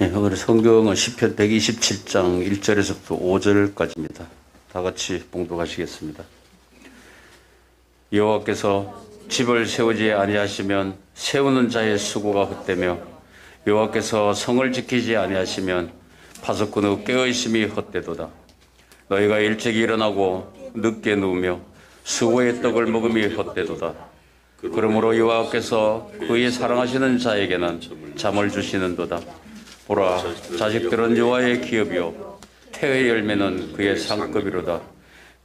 네, 오늘 성경은 시편 127장 1절에서부터 5절까지입니다. 다 같이 봉독하시겠습니다. 여호와께서 집을 세우지 아니하시면 세우는 자의 수고가 헛되며 여호와께서 성을 지키지 아니하시면 파수꾼의 깨어있음이 헛되도다. 너희가 일찍 일어나고 늦게 누우며 수고의 떡을 먹음이 헛되도다. 그러므로 여호와께서 그의 사랑하시는 자에게는 잠을 주시는도다. 보라, 자식들은 여호와의 기업이요 태의 열매는 그의 상급이로다.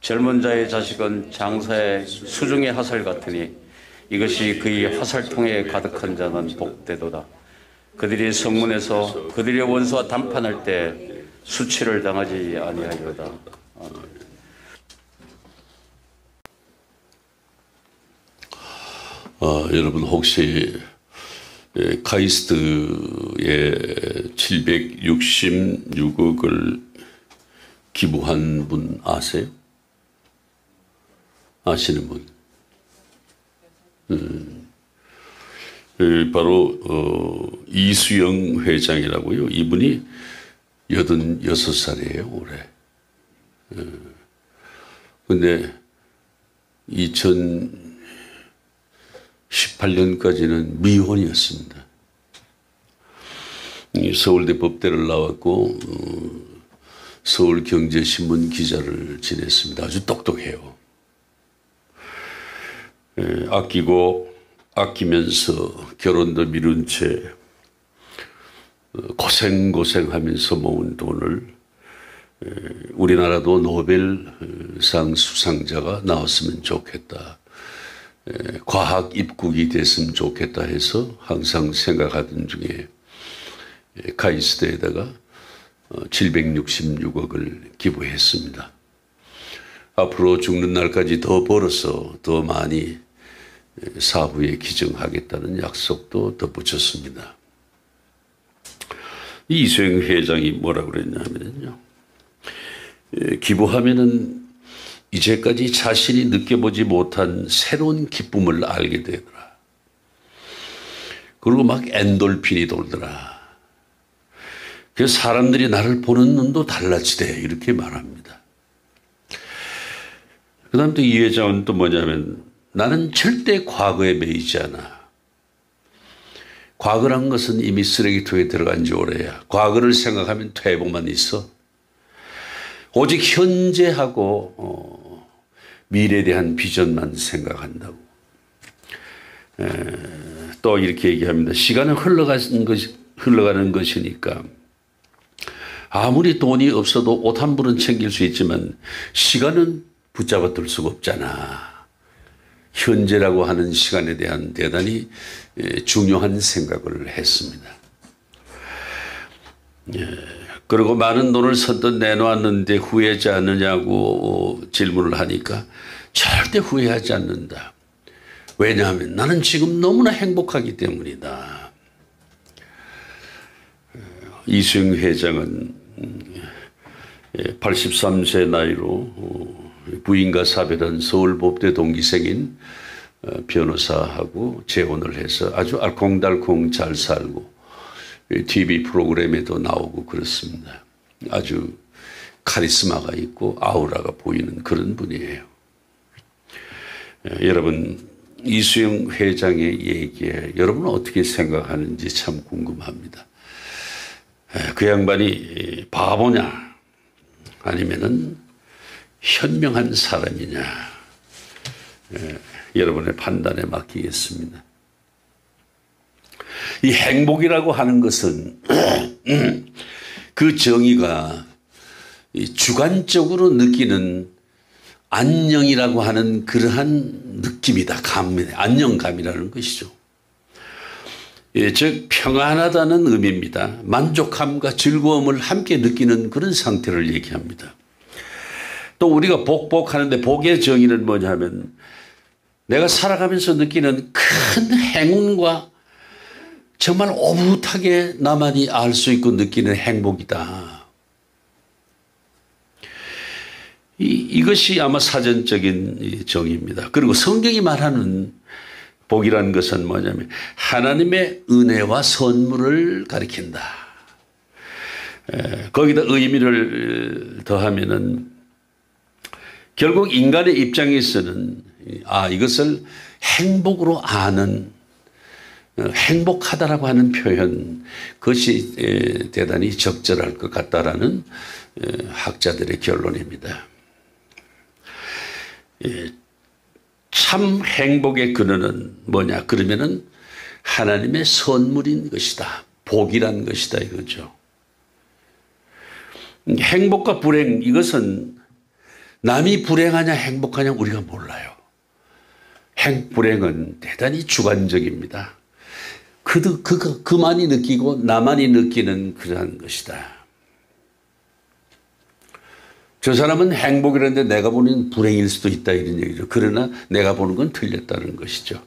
젊은 자의 자식은 장사의 수중의 화살 같으니 이것이 그의 화살통에 가득한 자는 복되도다. 그들이 성문에서 그들의 원수와 담판할 때 수치를 당하지 아니하리로다. 아멘. 여러분 혹시 카이스트에 766억을 기부한 분 아세요? 아시는 분? 바로 이수영 회장이라고요. 이분이 86살이에요 올해. 근데 2018년까지는 미혼이었습니다. 서울대 법대를 나왔고 서울경제신문 기자를 지냈습니다. 아주 똑똑해요. 아끼고 아끼면서 결혼도 미룬 채 고생하면서 모은 돈을 우리나라도 노벨상 수상자가 나왔으면 좋겠다. 과학 입국이 됐으면 좋겠다 해서 항상 생각하던 중에 카이스트에다가 766억을 기부했습니다. 앞으로 죽는 날까지 더 벌어서 더 많이 사후에 기증하겠다는 약속도 덧붙였습니다. 이수영 회장이 뭐라고 그랬냐면요. 기부하면은 이제까지 자신이 느껴보지 못한 새로운 기쁨을 알게 되더라. 그리고 막 엔돌핀이 돌더라. 그래서 사람들이 나를 보는 눈도 달라지대 이렇게 말합니다. 그 다음 또 이 회장은 또 뭐냐면 나는 절대 과거에 매이지 않아. 과거란 것은 이미 쓰레기통에 들어간 지 오래야. 과거를 생각하면 퇴보만 있어. 오직 현재하고 미래에 대한 비전만 생각한다고. 또 이렇게 얘기합니다. 시간은 흘러가는 것이니까 아무리 돈이 없어도 옷 한 벌은 챙길 수 있지만 시간은 붙잡아 둘 수가 없잖아. 현재라고 하는 시간에 대한 대단히 중요한 생각을 했습니다. 그리고 많은 돈을 선뜻 내놓았는데 후회하지 않느냐고 질문을 하니까 절대 후회하지 않는다. 왜냐하면 나는 지금 너무나 행복하기 때문이다. 이수영 회장은 83세 나이로 부인과 사별한 서울법대 동기생인 변호사하고 재혼을 해서 아주 알콩달콩 잘 살고 TV 프로그램에도 나오고 그렇습니다. 아주 카리스마가 있고 아우라가 보이는 그런 분이에요. 여러분 이수영 회장의 얘기에 여러분은 어떻게 생각하는지 참 궁금합니다. 그 양반이 바보냐 아니면은 현명한 사람이냐 여러분의 판단에 맡기겠습니다. 이 행복이라고 하는 것은 그 정의가 주관적으로 느끼는 안녕이라고 하는 그러한 느낌이다. 안녕감이라는 것이죠. 즉 평안하다는 의미입니다. 만족함과 즐거움을 함께 느끼는 그런 상태를 얘기합니다. 또 우리가 복하는데 복의 정의는 뭐냐 하면 내가 살아가면서 느끼는 큰 행운과 정말 오붓하게 나만이 알 수 있고 느끼는 행복이다. 이것이 아마 사전적인 정의입니다. 그리고 성경이 말하는 복이라는 것은 뭐냐면 하나님의 은혜와 선물을 가리킨다. 거기다 의미를 더하면은 결국 인간의 입장에서는 이것을 행복으로 아는 행복하다라고 하는 표현 그것이 대단히 적절할 것 같다라는 학자들의 결론입니다. 참 행복의 근원은 뭐냐 그러면은 하나님의 선물인 것이다. 복이란 것이다 이거죠. 행복과 불행 이것은 남이 불행하냐 행복하냐 우리가 몰라요. 불행은 대단히 주관적입니다. 그만이 느끼고 나만이 느끼는 그러한 것이다. 저 사람은 행복이라는데 내가 보는 불행일 수도 있다 이런 얘기죠. 그러나 내가 보는 건 틀렸다는 것이죠.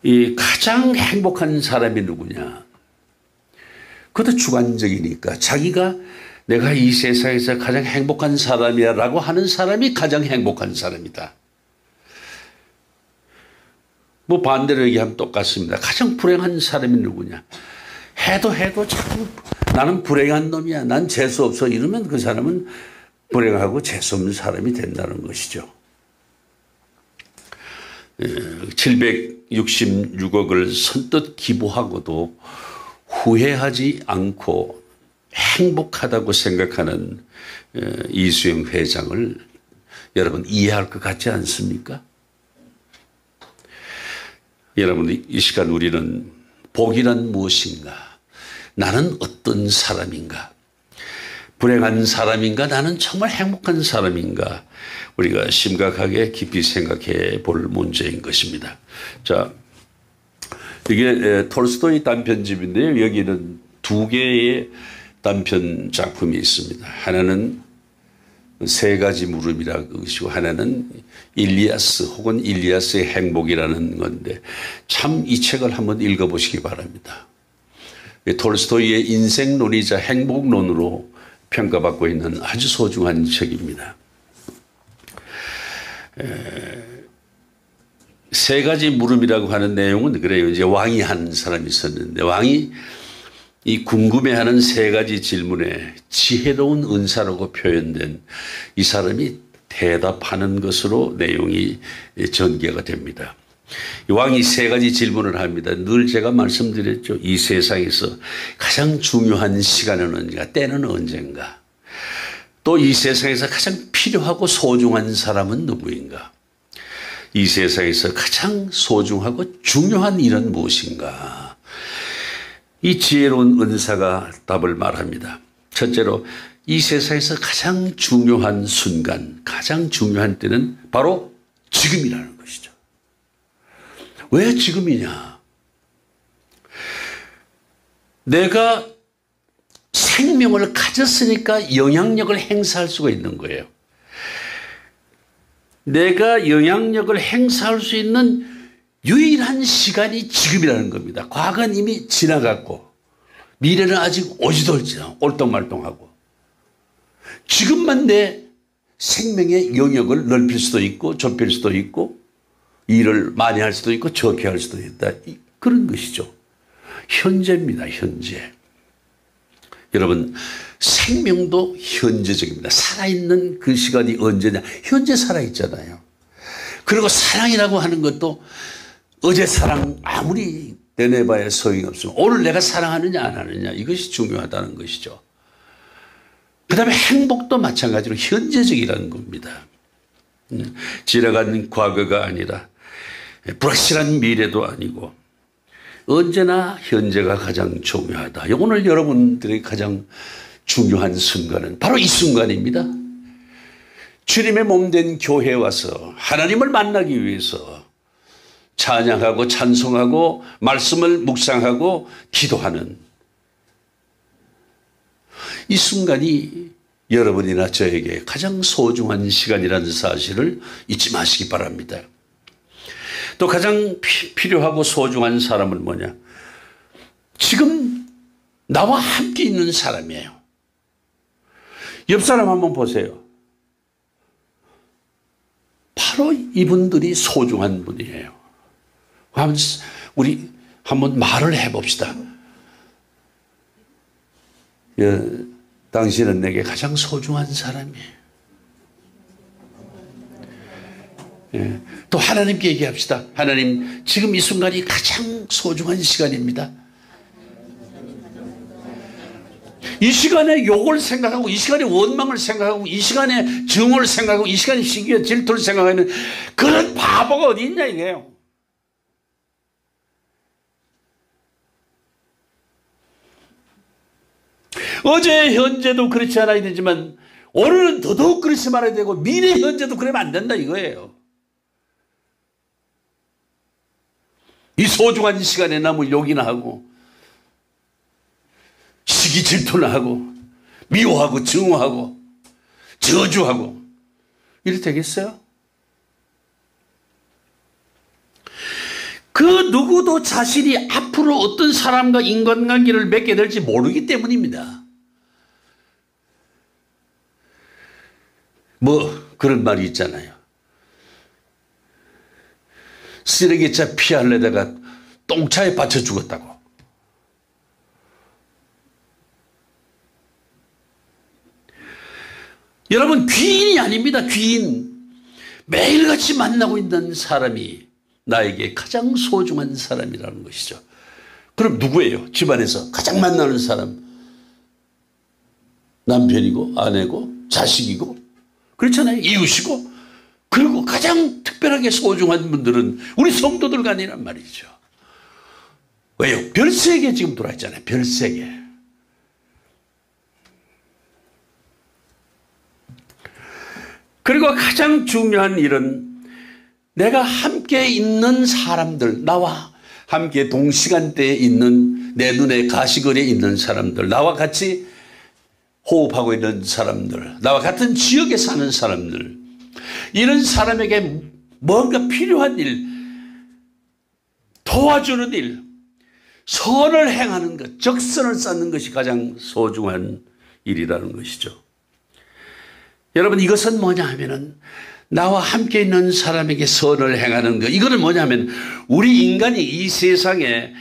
이 가장 행복한 사람이 누구냐? 그것도 주관적이니까 자기가 내가 이 세상에서 가장 행복한 사람이라고 하는 사람이 가장 행복한 사람이다. 뭐 반대로 얘기하면 똑같습니다. 가장 불행한 사람이 누구냐? 해도 자꾸 나는 불행한 놈이야. 난 재수 없어. 이러면 그 사람은 불행하고 재수 없는 사람이 된다는 것이죠. 766억을 선뜻 기부하고도 후회하지 않고 행복하다고 생각하는 이수영 회장을 여러분 이해할 것 같지 않습니까? 여러분 이 시간 우리는 복이란 무엇인가? 나는 어떤 사람인가? 불행한 사람인가? 나는 정말 행복한 사람인가? 우리가 심각하게 깊이 생각해 볼 문제인 것입니다. 자, 이게 톨스토이 단편집인데요. 여기는 두 개의 단편 작품이 있습니다. 하나는 세 가지 물음이라고 하시고 하나는 일리아스 혹은 일리아스의 행복이라는 건데 참 이 책을 한번 읽어보시기 바랍니다. 톨스토이의 인생론이자 행복론으로 평가받고 있는 아주 소중한 책입니다. 세 가지 물음이라고 하는 내용은 그래요. 이제 왕이 한 사람이 있었는데 왕이 이 궁금해하는 세 가지 질문에 지혜로운 은사라고 표현된 이 사람이 대답하는 것으로 내용이 전개가 됩니다. 왕이 세 가지 질문을 합니다. 늘 제가 말씀드렸죠. 이 세상에서 가장 중요한 시간은 언제가, 때는 언젠가. 또 이 세상에서 가장 필요하고 소중한 사람은 누구인가. 이 세상에서 가장 소중하고 중요한 일은 무엇인가. 이 지혜로운 은사가 답을 말합니다. 첫째로 이 세상에서 가장 중요한 순간, 가장 중요한 때는 바로 지금이라는 것이죠. 왜 지금이냐? 내가 생명을 가졌으니까 영향력을 행사할 수가 있는 거예요. 내가 영향력을 행사할 수 있는 유일한 시간이 지금이라는 겁니다. 과거는 이미 지나갔고 미래는 아직 오지도 않죠. 올똥말똥하고. 지금만 내 생명의 영역을 넓힐 수도 있고 좁힐 수도 있고 일을 많이 할 수도 있고 적게 할 수도 있다. 그런 것이죠. 현재입니다. 현재. 여러분 생명도 현재적입니다. 살아있는 그 시간이 언제냐. 현재 살아있잖아요. 그리고 사랑이라고 하는 것도 어제 사랑 아무리 내내봐야 소용이 없습니다. 오늘 내가 사랑하느냐 안 하느냐 이것이 중요하다는 것이죠. 그 다음에 행복도 마찬가지로 현재적이라는 겁니다. 지나간 과거가 아니라 불확실한 미래도 아니고 언제나 현재가 가장 중요하다. 오늘 여러분들의 가장 중요한 순간은 바로 이 순간입니다. 주님의 몸된 교회에 와서 하나님을 만나기 위해서 찬양하고 찬송하고 말씀을 묵상하고 기도하는 이 순간이 여러분이나 저에게 가장 소중한 시간이라는 사실을 잊지 마시기 바랍니다. 또 가장 필요하고 소중한 사람은 뭐냐? 지금 나와 함께 있는 사람이에요. 옆 사람 한번 보세요. 바로 이분들이 소중한 분이에요. 우리 한번 말을 해봅시다. 당신은 내게 가장 소중한 사람이에요. 예. 또 하나님께 얘기합시다. 하나님, 지금 이 순간이 가장 소중한 시간입니다. 이 시간에 욕을 생각하고, 이 시간에 원망을 생각하고, 이 시간에 증오를 생각하고, 이 시간에 시기와 질투를 생각하는 그런 바보가 어디 있냐 이거예요. 어제 현재도 그렇지 않아야 되지만 오늘은 더더욱 그렇지 말아야 되고 미래 현재도 그러면 안 된다 이거예요. 이 소중한 시간에 남을 욕이나 하고 시기 질투나 하고 미워하고 증오하고 저주하고 이래 되겠어요? 그 누구도 자신이 앞으로 어떤 사람과 인간관계를 맺게 될지 모르기 때문입니다. 뭐 그런 말이 있잖아요. 쓰레기차 피하려다가 똥차에 받쳐 죽었다고. 여러분, 귀인이 아닙니다. 귀인. 매일같이 만나고 있는 사람이 나에게 가장 소중한 사람이라는 것이죠. 그럼 누구예요? 집안에서 가장 만나는 사람. 남편이고 아내고 자식이고 그렇잖아요. 이웃이고. 그리고 가장 특별하게 소중한 분들은 우리 성도들 간이란 말이죠. 왜요? 별세계 지금 돌아있잖아요. 별세계. 그리고 가장 중요한 일은 내가 함께 있는 사람들, 나와 함께 동시간대에 있는 내 눈에 가시거리에 있는 사람들, 나와 같이 호흡하고 있는 사람들, 나와 같은 지역에 사는 사람들, 이런 사람에게 뭔가 필요한 일, 도와주는 일, 선을 행하는 것, 적선을 쌓는 것이 가장 소중한 일이라는 것이죠. 여러분, 이것은 뭐냐 하면은 나와 함께 있는 사람에게 선을 행하는 것, 이거는 뭐냐 하면 우리 인간이 이 세상에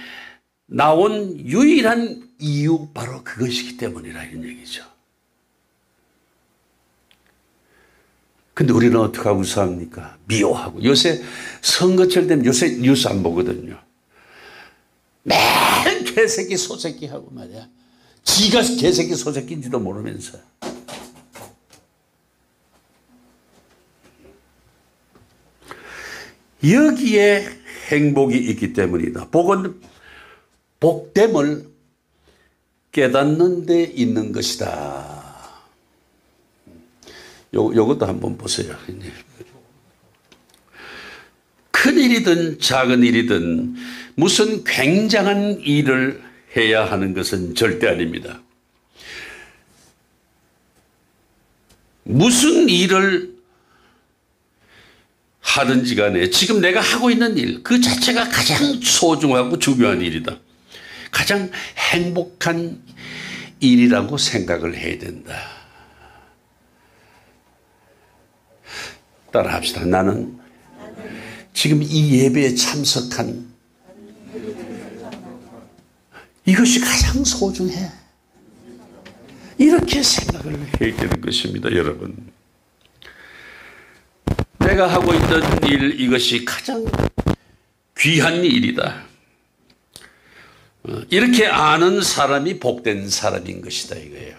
나온 유일한 이유 바로 그것이기 때문이라 이런 얘기죠. 근데 우리는 어떻게 하고 삽니까? 미워하고. 요새 선거철 되면 요새 뉴스 안 보거든요. 매일 개새끼 소새끼 하고 말이야. 지가 개새끼 소새끼인지도 모르면서. 여기에 행복이 있기 때문이다. 복은 복됨을 깨닫는 데 있는 것이다. 요것도 한번 보세요. 큰 일이든 작은 일이든 무슨 굉장한 일을 해야 하는 것은 절대 아닙니다. 무슨 일을 하든지 간에 지금 내가 하고 있는 일, 그 자체가 가장 소중하고 중요한 일이다. 가장 행복한 일이라고 생각을 해야 된다. 따라 합시다. 나는 지금 이 예배에 참석한 이것이 가장 소중해. 이렇게 생각을 해야 되는 것입니다, 여러분. 내가 하고 있는 일, 이것이 가장 귀한 일이다. 이렇게 아는 사람이 복된 사람인 것이다, 이거예요.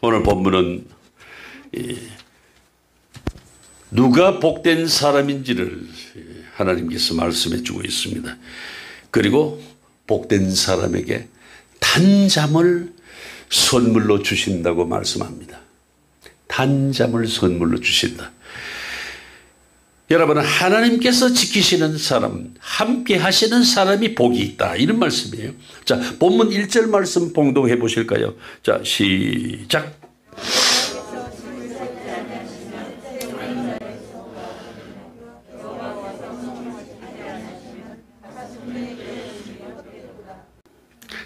오늘 본문은 누가 복된 사람인지를 하나님께서 말씀해 주고 있습니다. 그리고 복된 사람에게 단잠을 선물로 주신다고 말씀합니다. 단잠을 선물로 주신다. 여러분, 하나님께서 지키시는 사람, 함께 하시는 사람이 복이 있다. 이런 말씀이에요. 자, 본문 1절 말씀 봉독해 보실까요? 자, 시작.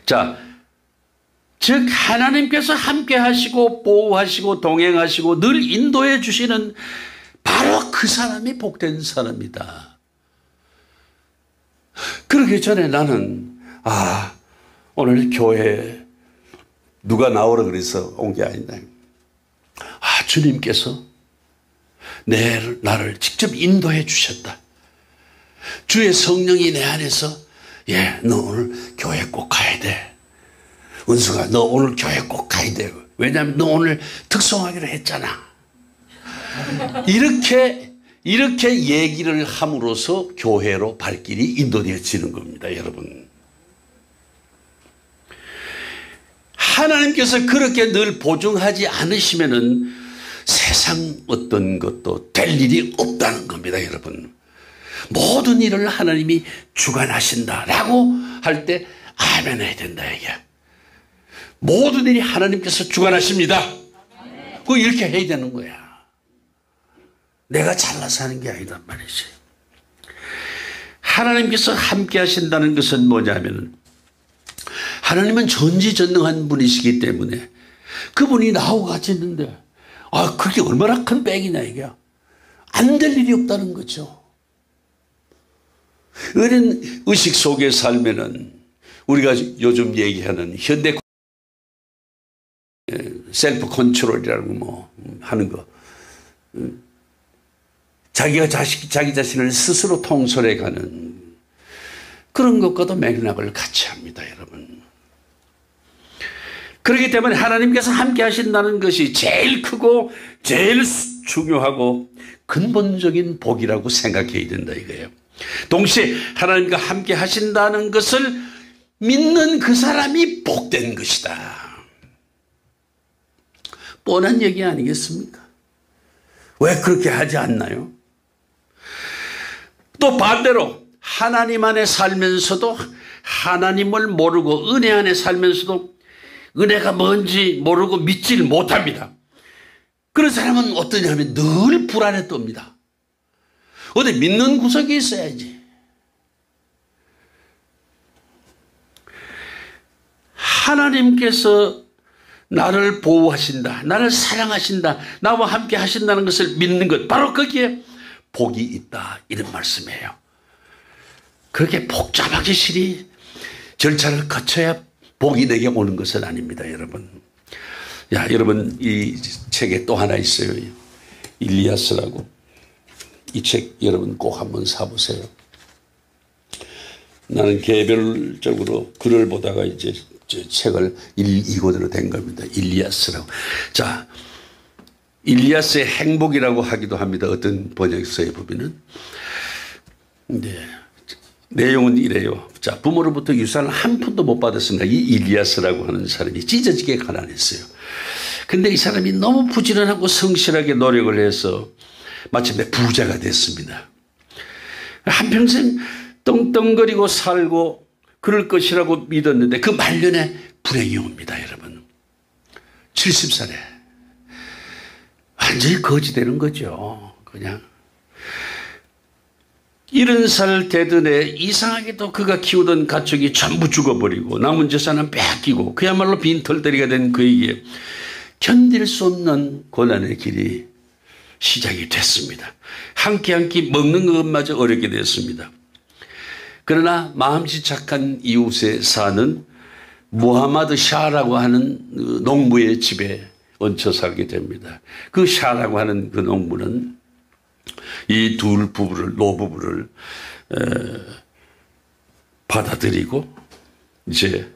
자, 즉 하나님께서 함께 하시고 보호하시고 동행하시고 늘 인도해 주시는 바로 그 사람이 복된 사람이다. 그러기 전에 나는 오늘 교회 누가 나오라 그래서 온 게 아니다. 주님께서 나를 직접 인도해 주셨다. 주의 성령이 내 안에서 너 오늘 교회 꼭 가야 돼. 은수가 너 오늘 교회 꼭 가야 돼. 왜냐하면 너 오늘 특송하기로 했잖아. 이렇게 얘기를 함으로써 교회로 발길이 인도되어지는 겁니다, 여러분. 하나님께서 그렇게 늘 보증하지 않으시면은 세상 어떤 것도 될 일이 없다는 겁니다, 여러분. 모든 일을 하나님이 주관하신다라고 할 때 아멘 해야 된다, 이게. 모든 일이 하나님께서 주관하십니다. 그거 이렇게 해야 되는 거야. 내가 잘나서 하는 게 아니단 말이지. 하나님께서 함께 하신다는 것은 뭐냐면 하나님은 전지전능한 분이시기 때문에 그분이 나하고 같이 있는데 그게 얼마나 큰 백이냐 이게. 안 될 일이 없다는 거죠. 이런 의식 속에 살면은 우리가 요즘 얘기하는 현대 셀프 컨트롤이라고 하는 거. 자기 자신을 스스로 통솔해 가는 그런 것과도 맥락을 같이 합니다, 여러분. 그렇기 때문에 하나님께서 함께 하신다는 것이 제일 크고 제일 중요하고 근본적인 복이라고 생각해야 된다 이거예요. 동시에 하나님과 함께 하신다는 것을 믿는 그 사람이 복된 것이다. 뻔한 얘기 아니겠습니까? 왜 그렇게 하지 않나요? 또 반대로 하나님 안에 살면서도 하나님을 모르고 은혜 안에 살면서도 은혜가 뭔지 모르고 믿지를 못합니다. 그런 사람은 어떠냐면 늘 불안에 떱니다. 어디 믿는 구석이 있어야지. 하나님께서 나를 보호하신다, 나를 사랑하신다, 나와 함께 하신다는 것을 믿는 것, 바로 거기에 복이 있다, 이런 말씀이에요. 그렇게 복잡하게 실이 절차를 거쳐야 복이 내게 오는 것은 아닙니다, 여러분. 여러분 이 책에 또 하나 있어요. 일리아스라고. 이 책 여러분 꼭 한번 사보세요. 나는 개별적으로 글을 보다가 이제 책을 이곳으로 된 겁니다. 일리아스라고. 자, 일리아스의 행복이라고 하기도 합니다. 어떤 번역서에 보면은. 내용은 이래요. 자, 부모로부터 유산을 한 푼도 못 받았습니다. 이 일리아스라고 하는 사람이 찢어지게 가난했어요. 근데 이 사람이 너무 부지런하고 성실하게 노력을 해서 마침내 부자가 됐습니다. 한평생 떵떵거리고 살고 그럴 것이라고 믿었는데 그 말년에 불행이 옵니다, 여러분. 70살에. 완전히 거지 되는 거죠. 그냥. 70살 되던 해 이상하게도 그가 키우던 가축이 전부 죽어버리고 남은 재산은 빼앗기고 그야말로 빈털터리가 된 그에게 견딜 수 없는 고난의 길이 시작이 됐습니다. 한 끼 한 끼 먹는 것마저 어렵게 됐습니다. 그러나 마음씨 착한 이웃에 사는 무하마드 샤라고 하는 농부의 집에 얹혀 살게 됩니다. 그 샤라고 하는 그 농부는 이 노부부를 받아들이고 이제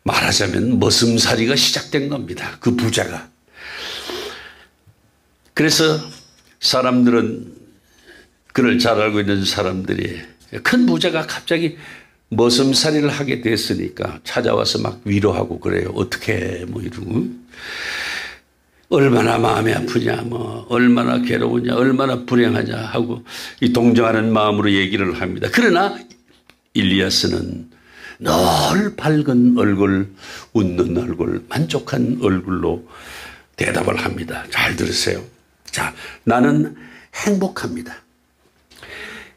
말하자면 머슴살이가 시작된 겁니다. 그 부자가. 그래서 사람들은 그를 잘 알고 있는 사람들이 큰 부자가 갑자기 머슴살이를 하게 됐으니까 찾아와서 막 위로하고 그래요. 어떻게 이러고 얼마나 마음이 아프냐 얼마나 괴로우냐 얼마나 불행하냐 하고 이 동정하는 마음으로 얘기를 합니다. 그러나 일리아스는 늘 밝은 얼굴, 웃는 얼굴, 만족한 얼굴로 대답을 합니다. 잘 들으세요. 자, 나는 행복합니다.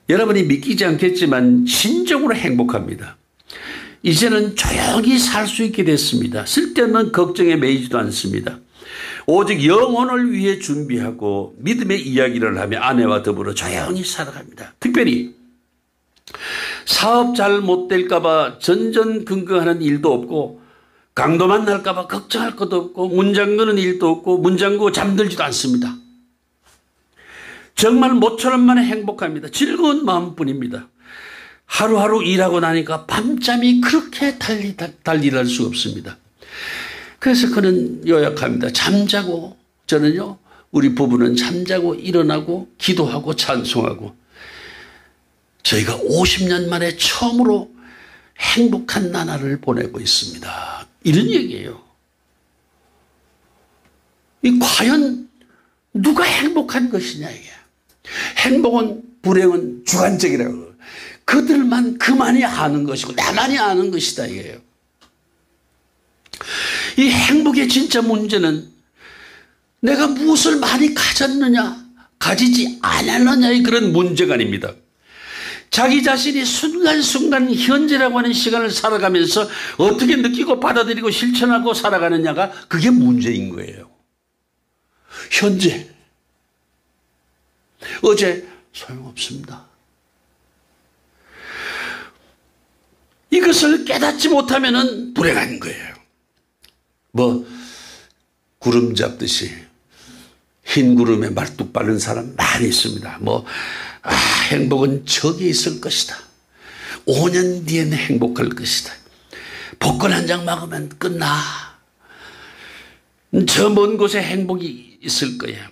여러분이 믿기지 않겠지만 진정으로 행복합니다. 이제는 조용히 살 수 있게 됐습니다. 쓸데없는 걱정에 매이지도 않습니다. 오직 영혼을 위해 준비하고 믿음의 이야기를 하며 아내와 더불어 조용히 살아갑니다. 특별히 사업 잘 못될까 봐 전전긍긍하는 일도 없고 강도만 날까봐 걱정할 것도 없고 문 잠그는 일도 없고 문 잠그고 잠들지도 않습니다. 정말 모처럼 만에 행복합니다. 즐거운 마음뿐입니다. 하루하루 일하고 나니까 밤잠이 그렇게 달리할 수가 없습니다. 그래서 그는 요약합니다. 잠자고, 저는요, 우리 부부는 잠자고 일어나고 기도하고 찬송하고 저희가 50년 만에 처음으로 행복한 나날을 보내고 있습니다. 이런 얘기예요. 이 과연 누가 행복한 것이냐 이게. 행복은 불행은 주관적이라고. 그들만 그만이 아는 것이고 나만이 아는 것이다 이게요. 이 행복의 진짜 문제는 내가 무엇을 많이 가졌느냐 가지지 않았느냐의 그런 문제가 아닙니다. 자기 자신이 순간순간 현재라고 하는 시간을 살아가면서 어떻게 느끼고 받아들이고 실천하고 살아가느냐가 그게 문제인 거예요. 현재. 어제 소용없습니다. 이것을 깨닫지 못하면 불행한 거예요. 뭐 구름 잡듯이 흰 구름에 말뚝 바른 사람 많이 있습니다. 행복은 저기 있을 것이다. 5년 뒤에는 행복할 것이다. 복권 한 장 막으면 끝나. 저 먼 곳에 행복이 있을 거야.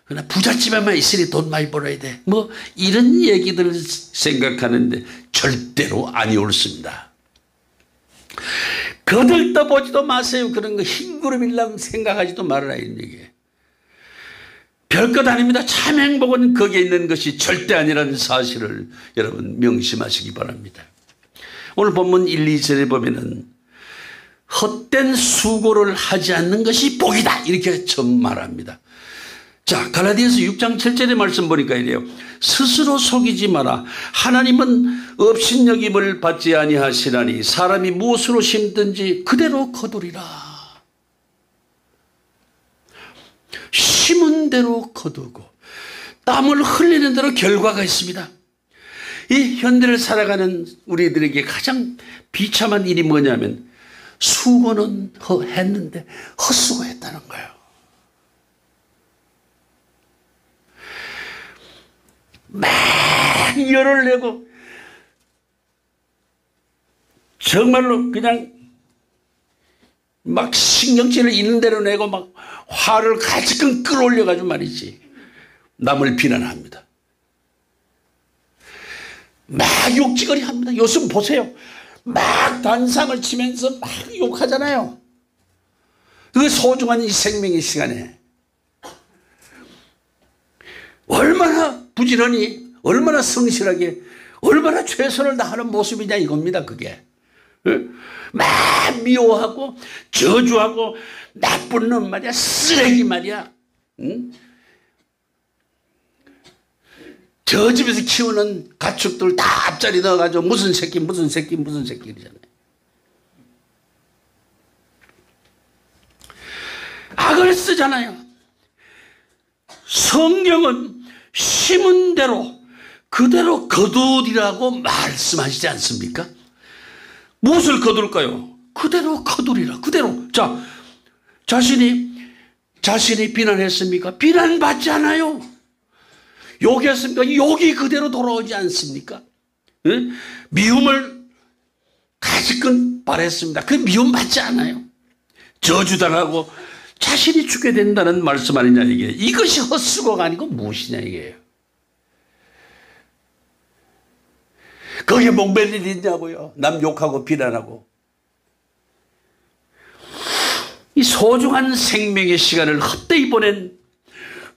그러나 부잣집에만 있으니 돈 많이 벌어야 돼. 이런 얘기들을 생각하는데 절대로 아니 옳습니다. 거들떠보지도 마세요. 그런 거 흰구름이라고 생각하지도 말아라 이런 얘기예요. 별것 아닙니다. 참 행복은 거기에 있는 것이 절대 아니라는 사실을 여러분 명심하시기 바랍니다. 오늘 본문 1, 2절에 보면은 헛된 수고를 하지 않는 것이 복이다 이렇게 처음 말합니다. 자, 갈라디아서 6장 7절의 말씀 보니까 이래요. 스스로 속이지 마라. 하나님은 업신여김을 받지 아니하시나니 사람이 무엇으로 심든지 그대로 거두리라. 심은 대로 거두고 땀을 흘리는 대로 결과가 있습니다. 이 현대를 살아가는 우리들에게 가장 비참한 일이 뭐냐면 수고는 했는데 헛수고했다는 거예요. 막 열을 내고 정말로 그냥 막 신경질을 있는 대로 내고 막 화를 가지금 끌어올려가지고 말이지 남을 비난합니다. 막 욕지거리 합니다. 요즘 보세요. 막 단상을 치면서 막 욕하잖아요. 그 소중한 이 생명의 시간에 얼마나 부지런히 얼마나 성실하게 얼마나 최선을 다하는 모습이냐 이겁니다. 그게 막 미워하고 저주하고 나쁜 놈 말이야 쓰레기 말이야. 응? 저 집에서 키우는 가축들 다 앞자리 넣어가지고 무슨 새끼 이러잖아요. 악을 쓰잖아요. 성경은 심은 대로 그대로 거두리라고 말씀하시지 않습니까? 무엇을 거둘까요? 그대로 거두리라. 그대로. 자, 자신이 비난했습니까? 비난받지 않아요. 욕했습니까? 욕이 그대로 돌아오지 않습니까? 응? 미움을 가지건 바랬습니다. 그 미움 받지 않아요. 저주당하고 자신이 죽게 된다는 말씀 아니냐 이게. 이것이 헛수고가 아니고 무엇이냐 이게요. 거기에 목맬 일이 있냐고요. 남 욕하고 비난하고. 이 소중한 생명의 시간을 헛되이 보낸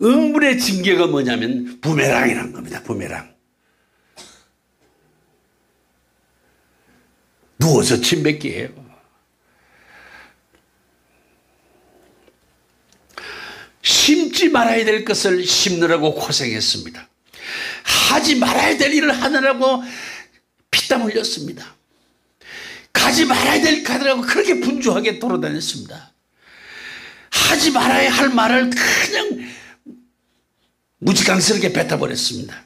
응분의 징계가 뭐냐면 부메랑이라는 겁니다. 부메랑. 누워서 침 뱉기예요. 심지 말아야 될 것을 심느라고 고생했습니다. 하지 말아야 될 일을 하느라고 피땀 흘렸습니다. 가지 말아야 될 가더라고 그렇게 분주하게 돌아다녔습니다. 하지 말아야 할 말을 그냥 무지강스럽게 뱉어버렸습니다.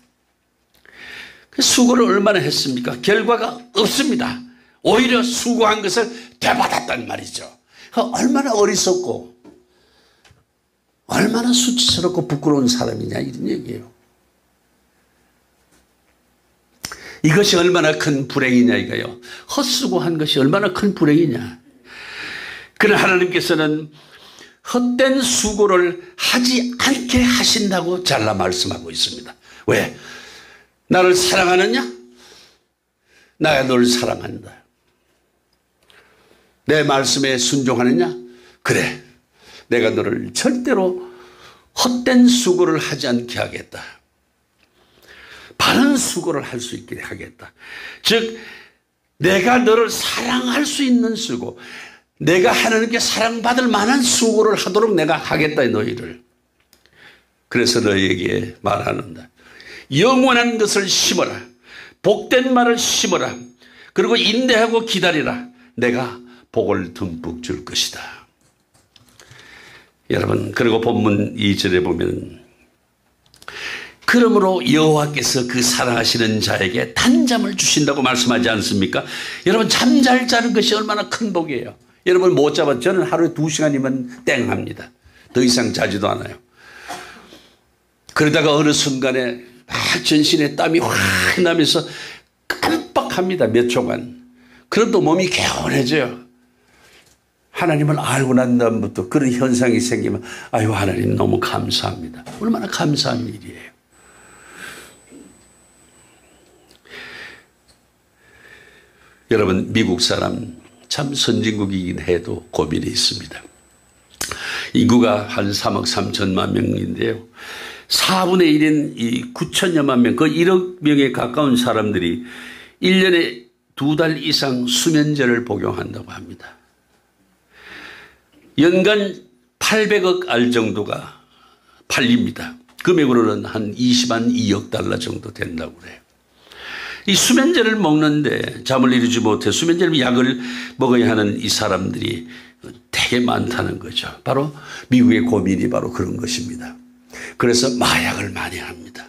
수고를 얼마나 했습니까? 결과가 없습니다. 오히려 수고한 것을 되받았단 말이죠. 얼마나 어리석고 얼마나 수치스럽고 부끄러운 사람이냐 이런 얘기예요. 이것이 얼마나 큰 불행이냐 이거요. 헛수고한 것이 얼마나 큰 불행이냐. 그러나 하나님께서는 헛된 수고를 하지 않게 하신다고 잘라 말씀하고 있습니다. 왜? 나를 사랑하느냐? 나야 널 사랑한다. 내 말씀에 순종하느냐? 그래. 내가 너를 절대로 헛된 수고를 하지 않게 하겠다. 바른 수고를 할 수 있게 하겠다. 즉 내가 너를 사랑할 수 있는 수고, 내가 하나님께 사랑받을 만한 수고를 하도록 내가 하겠다 너희를. 그래서 너희에게 말하는다. 영원한 것을 심어라. 복된 말을 심어라. 그리고 인내하고 기다리라. 내가 복을 듬뿍 줄 것이다. 여러분, 그리고 본문 2절에 보면 그러므로 여호와께서 그 사랑하시는 자에게 단잠을 주신다고 말씀하지 않습니까? 여러분, 잠 잘 자는 것이 얼마나 큰 복이에요. 여러분 못 잡아. 저는 하루에 2시간이면 땡 합니다. 더 이상 자지도 않아요. 그러다가 어느 순간에 막 전신에 땀이 확 나면서 깜빡합니다. 몇 초간. 그럼 몸이 개운해져요. 하나님을 알고 난 다음부터 그런 현상이 생기면 아유 하나님 너무 감사합니다. 얼마나 감사한 일이에요. 여러분, 미국 사람 참 선진국이긴 해도 고민이 있습니다. 인구가 한 3억 3천만 명인데요. 4분의 1인 이 9천여만 명, 그 1억 명에 가까운 사람들이 1년에 2달 이상 수면제를 복용한다고 합니다. 연간 800억 알 정도가 팔립니다. 금액으로는 한 20만 2억 달러 정도 된다고 그래요. 이 수면제를 먹는데 잠을 이루지 못해 수면제를 약을 먹어야 하는 이 사람들이 되게 많다는 거죠. 바로 미국의 고민이 바로 그런 것입니다. 그래서 마약을 많이 합니다.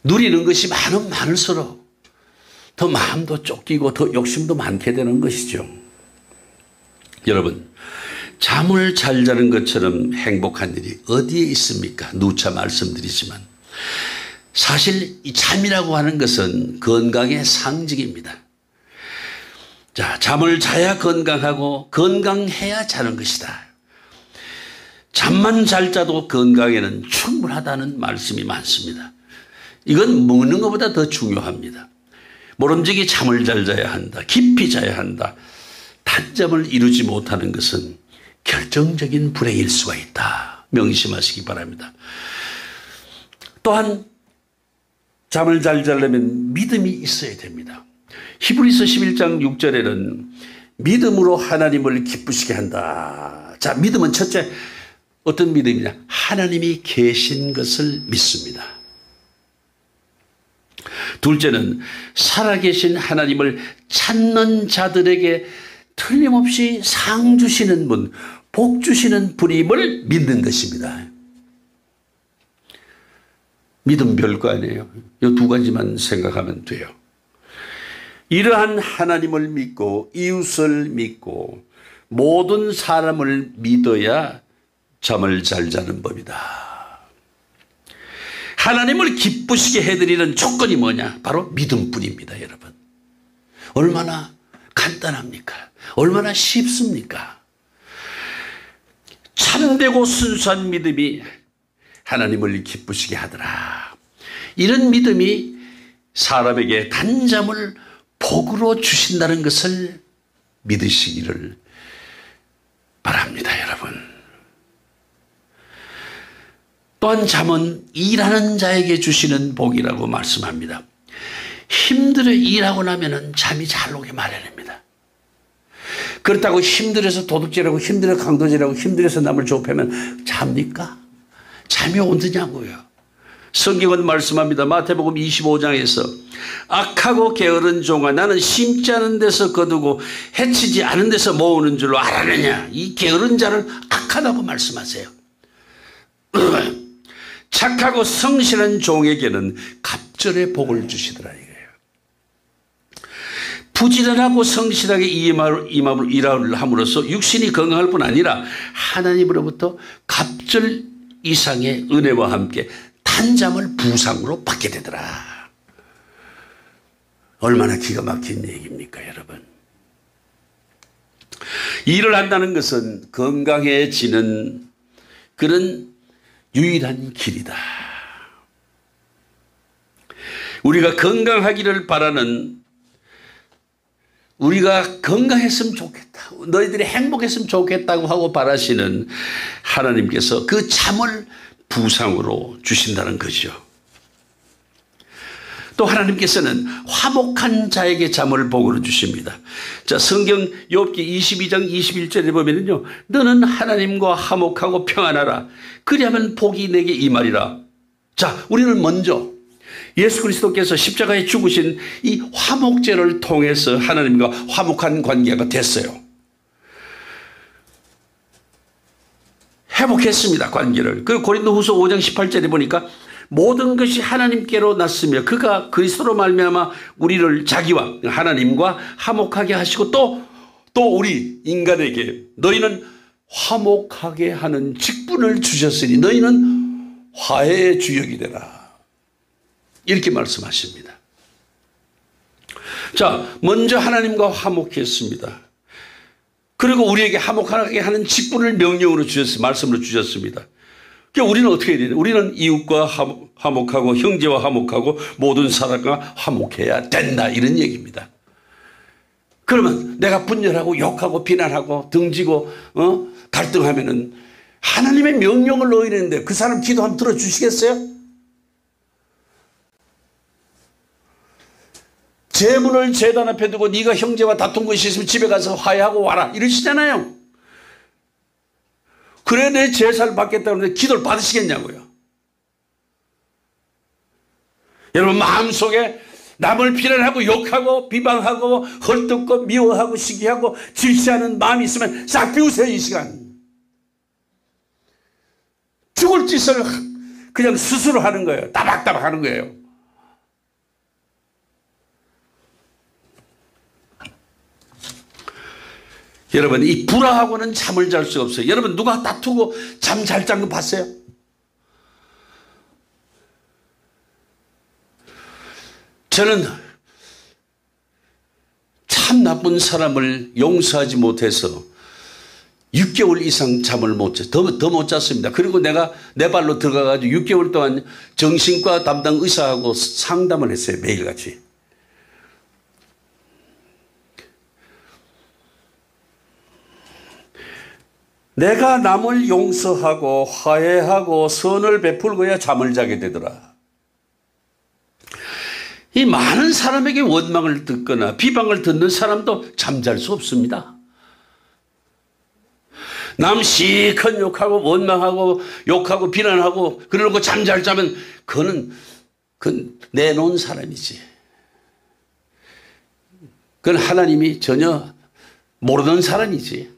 누리는 것이 많으면 많을수록 더 마음도 쫓기고 더 욕심도 많게 되는 것이죠. 여러분, 잠을 잘 자는 것처럼 행복한 일이 어디에 있습니까? 누차 말씀드리지만 사실 이 잠이라고 하는 것은 건강의 상징입니다. 자, 잠을 자야 건강하고 건강해야 자는 것이다. 잠만 잘 자도 건강에는 충분하다는 말씀이 많습니다. 이건 먹는 것보다 더 중요합니다. 모름지기 잠을 잘 자야 한다. 깊이 자야 한다. 단잠을 이루지 못하는 것은 결정적인 불행일 수가 있다. 명심하시기 바랍니다. 또한 잠을 잘 자려면 믿음이 있어야 됩니다. 히브리서 11장 6절에는 믿음으로 하나님을 기쁘시게 한다. 자, 믿음은 첫째 어떤 믿음이냐? 하나님이 계신 것을 믿습니다. 둘째는 살아계신 하나님을 찾는 자들에게 틀림없이 상 주시는 분, 복 주시는 분임을 믿는 것입니다. 믿음 별거 아니에요. 이 두 가지만 생각하면 돼요. 이러한 하나님을 믿고 이웃을 믿고 모든 사람을 믿어야 잠을 잘 자는 법이다. 하나님을 기쁘시게 해드리는 조건이 뭐냐? 바로 믿음뿐입니다, 여러분. 얼마나 간단합니까? 얼마나 쉽습니까? 참되고 순수한 믿음이 하나님을 기쁘시게 하더라. 이런 믿음이 사람에게 단잠을 복으로 주신다는 것을 믿으시기를 바랍니다, 여러분. 또한 잠은 일하는 자에게 주시는 복이라고 말씀합니다. 힘들어 일하고 나면은 잠이 잘 오게 마련입니다. 그렇다고 힘들어서 도둑질하고 힘들어 강도질하고 힘들어서 남을 좁히면 잡니까? 잠이 온드냐고요. 성경은 말씀합니다. 마태복음 25장에서 악하고 게으른 종아 나는 심지 않은 데서 거두고 해치지 않은 데서 모으는 줄로 알아내냐. 이 게으른 자를 악하다고 말씀하세요. 착하고 성실한 종에게는 갑절의 복을 주시더라 이거예요. 부지런하고 성실하게 임함을 일을 함으로써 육신이 건강할 뿐 아니라 하나님으로부터 갑절 이상의 은혜와 함께 단잠을 부상으로 받게 되더라. 얼마나 기가 막힌 얘기입니까, 여러분? 일을 한다는 것은 건강해지는 그런 유일한 길이다. 우리가 건강하기를 바라는, 우리가 건강했으면 좋겠다, 너희들이 행복했으면 좋겠다고 하고 바라시는 하나님께서 그 잠을 부상으로 주신다는 거죠. 또 하나님께서는 화목한 자에게 잠을 복으로 주십니다. 자, 성경 욥기 22장 21절에 보면은요, 너는 하나님과 화목하고 평안하라. 그리하면 복이 내게 임하리라. 자, 우리는 먼저 예수 그리스도께서 십자가에 죽으신 이 화목제를 통해서 하나님과 화목한 관계가 됐어요. 회복했습니다, 관계를. 그 고린도후서 5장 18절에 보니까 모든 것이 하나님께로 났으며 그가 그리스도로 말미암아 우리를 자기와 하나님과 화목하게 하시고 또 우리 인간에게 너희는 화목하게 하는 직분을 주셨으니 너희는 화해의 주역이 되라. 이렇게 말씀하십니다. 자, 먼저 하나님과 화목했습니다. 그리고 우리에게 화목하게 하는 직분을 명령으로 주셨습니다. 말씀으로 주셨습니다. 그러니까 우리는 어떻게 해야 되냐? 우리는 이웃과 화목하고 형제와 화목하고 모든 사람과 화목해야 된다, 이런 얘기입니다. 그러면 내가 분열하고 욕하고 비난하고 등지고 갈등하면은 하나님의 명령을 어기는데 그 사람 기도 한번 들어주시겠어요? 제문을 제단 앞에 두고 네가 형제와 다툰 것이 있으면 집에 가서 화해하고 와라, 이러시잖아요. 그래 내 제사를 받겠다고 하는데 기도를 받으시겠냐고요. 여러분, 마음속에 남을 비난하고 욕하고 비방하고 헐뜯고 미워하고 시기하고 질시하는 마음이 있으면 싹 비우세요. 이 시간 죽을 짓을 그냥 스스로 하는 거예요. 따박따박 하는 거예요. 여러분, 이 불화하고는 잠을 잘 수가 없어요. 여러분, 누가 다투고 잠 잘 잔 거 봤어요? 저는 참 나쁜 사람을 용서하지 못해서 6개월 이상 잠을 못 잤어요. 더 못 잤습니다. 그리고 내가 내 발로 들어가가지고 6개월 동안 정신과 담당 의사하고 상담을 했어요. 매일같이. 내가 남을 용서하고 화해하고 선을 베풀고야 잠을 자게 되더라. 이 많은 사람에게 원망을 듣거나 비방을 듣는 사람도 잠잘 수 없습니다. 남 시큰 욕하고 원망하고 욕하고 비난하고 그러고 잠 잘 자면 그건 내놓은 사람이지. 그건 하나님이 전혀 모르는 사람이지.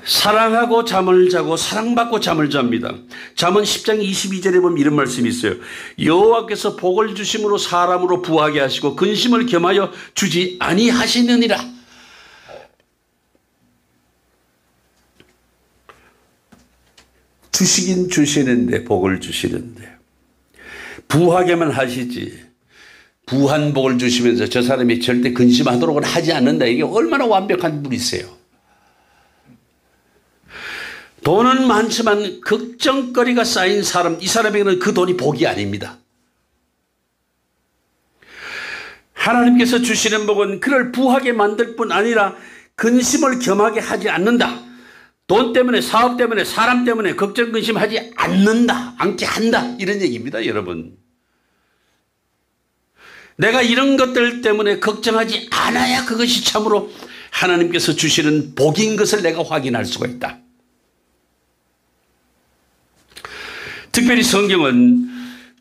사랑하고 잠을 자고 사랑받고 잠을 잡니다. 잠언 10장 22절에 보면 이런 말씀이 있어요. 여호와께서 복을 주심으로 사람으로 부하게 하시고 근심을 겸하여 주지 아니하시느니라. 주시긴 주시는데, 복을 주시는데 부하게만 하시지 부한 복을 주시면서 저 사람이 절대 근심하도록은 하지 않는다. 이게 얼마나 완벽한 분이세요. 돈은 많지만 걱정거리가 쌓인 사람, 이 사람에게는 그 돈이 복이 아닙니다. 하나님께서 주시는 복은 그를 부하게 만들 뿐 아니라 근심을 겸하게 하지 않는다. 돈 때문에, 사업 때문에, 사람 때문에 걱정 근심하지 않게 한다, 이런 얘기입니다. 여러분, 내가 이런 것들 때문에 걱정하지 않아야 그것이 참으로 하나님께서 주시는 복인 것을 내가 확인할 수가 있다. 특별히 성경은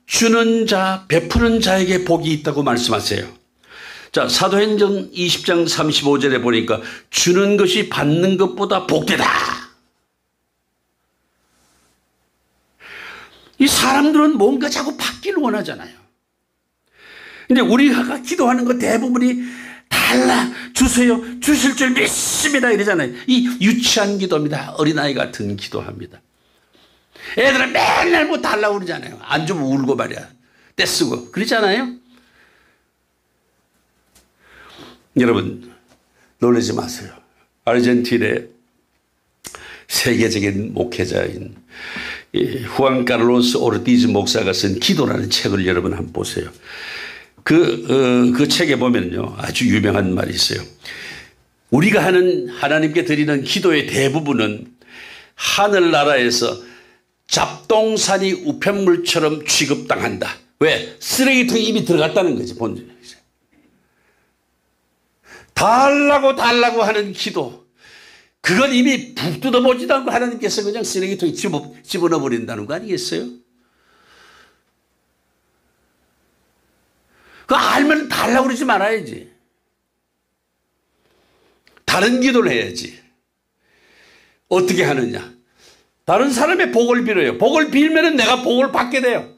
주는 자, 베푸는 자에게 복이 있다고 말씀하세요. 자, 사도행전 20장 35절에 보니까 주는 것이 받는 것보다 복되다. 이 사람들은 뭔가 자꾸 받기를 원하잖아요. 근데 우리가 기도하는 거 대부분이 달라 주세요 주실 줄 믿습니다 이러잖아요. 이 유치한 기도입니다. 어린아이 같은 기도합니다. 애들은 맨날 뭐 달라고 그러잖아요. 안 주면 울고 말이야. 떼쓰고 그러잖아요. 여러분 놀라지 마세요. 아르헨티나의 세계적인 목회자인 후안 카를로스 오르티즈 목사가 쓴 기도라는 책을 여러분 한번 보세요. 그 책에 보면요 아주 유명한 말이 있어요. 우리가 하는 하나님께 드리는 기도의 대부분은 하늘나라에서 잡동사니 우편물처럼 취급당한다. 왜? 쓰레기통에 이미 들어갔다는 거지. 본질에. 달라고 하는 기도. 그건 이미 북 뜯어보지도 않고 하나님께서 그냥 쓰레기통에 집어넣어 버린다는 거 아니겠어요? 그거 알면 달라고 그러지 말아야지. 다른 기도를 해야지. 어떻게 하느냐. 다른 사람의 복을 빌어요. 복을 빌면 내가 복을 받게 돼요.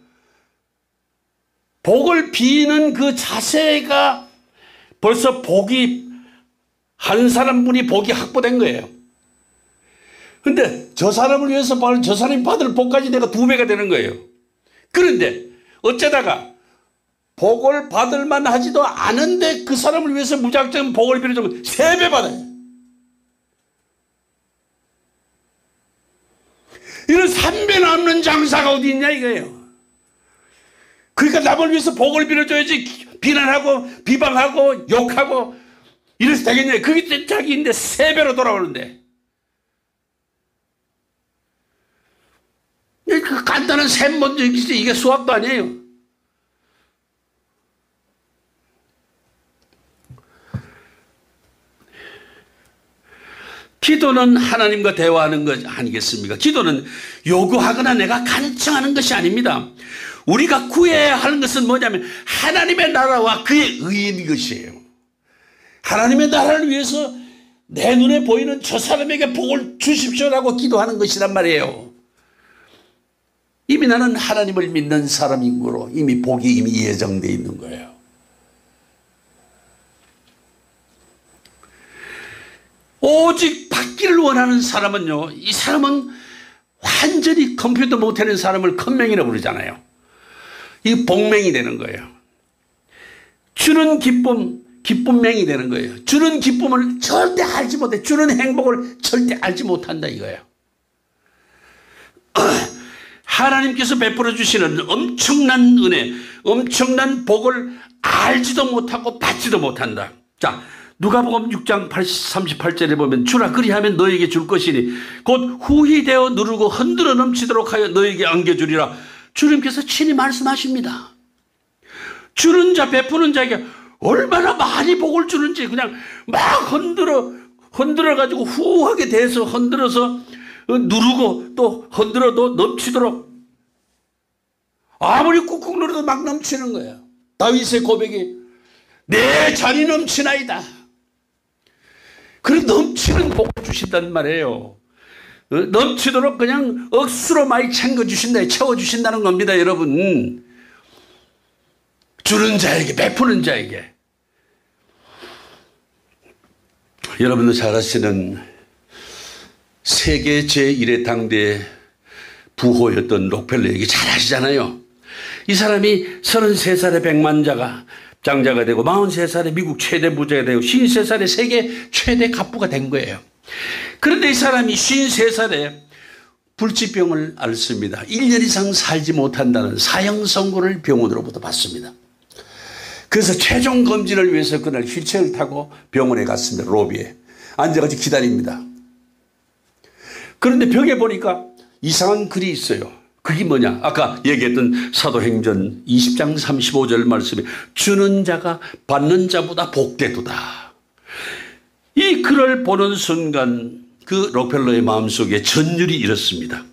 복을 비는 그 자세가 벌써 복이 한 사람분이 복이 확보된 거예요. 근데 저 사람을 위해서 저 사람이 받을 복까지 내가 2배가 되는 거예요. 그런데 어쩌다가 복을 받을 만하지도 않은데 그 사람을 위해서 무작정 복을 빌어주면 3배 받아요. 이런 3배 남는 장사가 어디 있냐 이거예요. 그러니까 남을 위해서 복을 빌어줘야지 비난하고 비방하고 욕하고 이래서 되겠냐. 그게 자기인데 3배로 돌아오는데. 그 간단한 셈 먼저 이게 수학도 아니에요. 기도는 하나님과 대화하는 것 아니겠습니까? 기도는 요구하거나 내가 간청하는 것이 아닙니다. 우리가 구해야 하는 것은 뭐냐면 하나님의 나라와 그의 의인 것이에요. 하나님의 나라를 위해서 내 눈에 보이는 저 사람에게 복을 주십시오라고 기도하는 것이란 말이에요. 이미 나는 하나님을 믿는 사람이므로 이미 복이 이미 예정되어 있는 거예요. 오직 받기를 원하는 사람은요, 이 사람은 완전히 컴퓨터 못하는 사람을 큰맹이라고 부르잖아요. 이 복맹이 되는 거예요. 주는 기쁨, 기쁨맹이 되는 거예요. 주는 기쁨을 절대 알지 못해. 주는 행복을 절대 알지 못한다 이거예요. 하나님께서 베풀어 주시는 엄청난 은혜, 엄청난 복을 알지도 못하고 받지도 못한다. 자, 누가복음 6장 38절에 보면 주라 그리하면 너에게 줄 것이니 곧 후히 되어 누르고 흔들어 넘치도록 하여 너에게 안겨주리라. 주님께서 친히 말씀하십니다. 주는 자 베푸는 자에게 얼마나 많이 복을 주는지 그냥 막 흔들어 가지고 후하게 대서 흔들어서 누르고 또 흔들어도 넘치도록 아무리 꾹꾹 눌러도 막 넘치는 거예요. 다윗의 고백이 내 잔이 넘치나이다. 그래 넘치는 복을 주신단 말이에요. 넘치도록 그냥 억수로 많이 챙겨주신다, 채워주신다는 겁니다, 여러분. 주는 자에게, 베푸는 자에게. 여러분도 잘 아시는 세계 제1의 당대 부호였던 록펠러 얘기 잘 아시잖아요. 이 사람이 33살에 백만장자가 되고 43살에 미국 최대 부자가 되고 53살에 세계 최대 갑부가 된 거예요. 그런데 이 사람이 53살에 불치병을 앓습니다. 1년 이상 살지 못한다는 사형 선고를 병원으로부터 받습니다. 그래서 최종 검진을 위해서 그날 휠체어를 타고 병원에 갔습니다. 로비에 앉아가지고 기다립니다. 그런데 벽에 보니까 이상한 글이 있어요. 그게 뭐냐? 아까 얘기했던 사도행전 20장 35절 말씀에 주는 자가 받는 자보다 복되도다. 이 글을 보는 순간 그 록펠러의 마음속에 전율이 일었습니다.